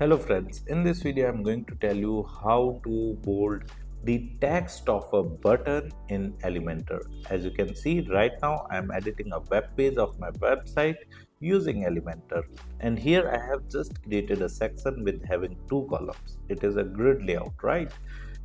Hello friends, in this video I'm going to tell you how to bold the text of a button in Elementor. As you can see right now I'm editing a web page of my website using Elementor, and here I have just created a section with having two columns. It is a grid layout, right?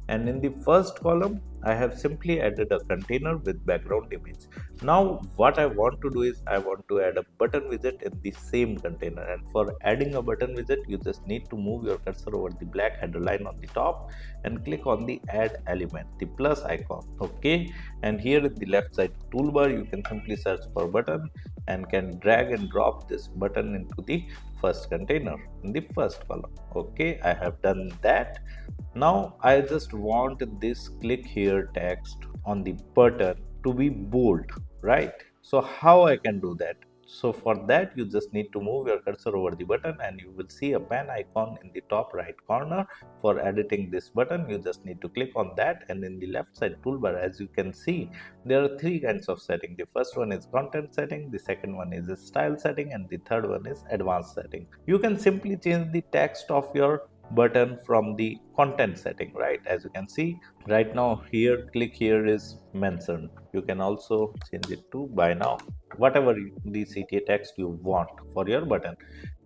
And in the first column I have simply added a container with background image. Now what I want to do is I want to add a button widget in the same container, and for adding a button widget you just need to move your cursor over the black header line on the top and click on the add element, the plus icon. Okay, and here in the left side toolbar you can simply search for button and can drag and drop this button into the first container in the first column. Okay, I have done that. Now I just want this click here text on the button to be bold, right? So how I can do that? So for that you just need to move your cursor over the button and you will see a pen icon in the top right corner. For editing this button you just need to click on that, and in the left side toolbar as you can see there are three kinds of setting. The first one is content setting, the second one is style setting, and the third one is advanced setting. You can simply change the text of your button from the content setting, right? As you can see right now here click here is mentioned. You can also change it to by now, whatever the CTA text you want for your button.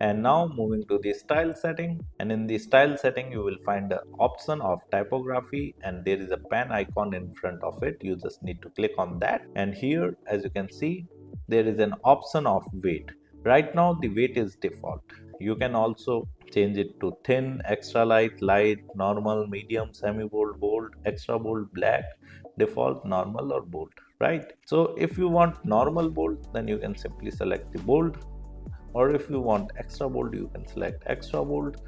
And now moving to the style setting, and in the style setting you will find the option of typography, and there is a pen icon in front of it. You just need to click on that, and here as you can see there is an option of weight. Right now the weight is default. You can also change it to thin, extra light, light, normal, medium, semi bold, bold, extra bold, black, default, normal, or bold, right? So if you want normal bold then you can simply select the bold, or if you want extra bold you can select extra bold,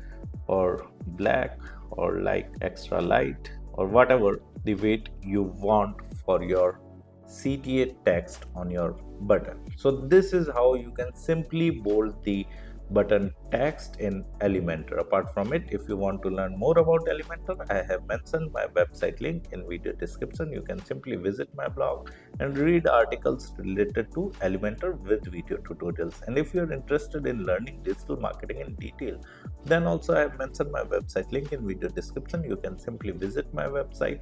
or black, or like extra light, or whatever the weight you want for your CTA text on your button. So this is how you can simply bold the button text in Elementor. Apart from it, if you want to learn more about Elementor, I have mentioned my website link in video description. You can simply visit my blog and read articles related to Elementor with video tutorials. And if you're interested in learning digital marketing in detail, then also I have mentioned my website link in video description. You can simply visit my website,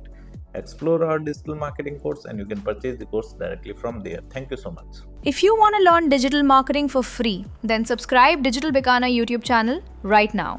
explore our digital marketing course, and you can purchase the course directly from there. Thank you so much. If you want to learn digital marketing for free, then subscribe Digital Bikana YouTube channel right now.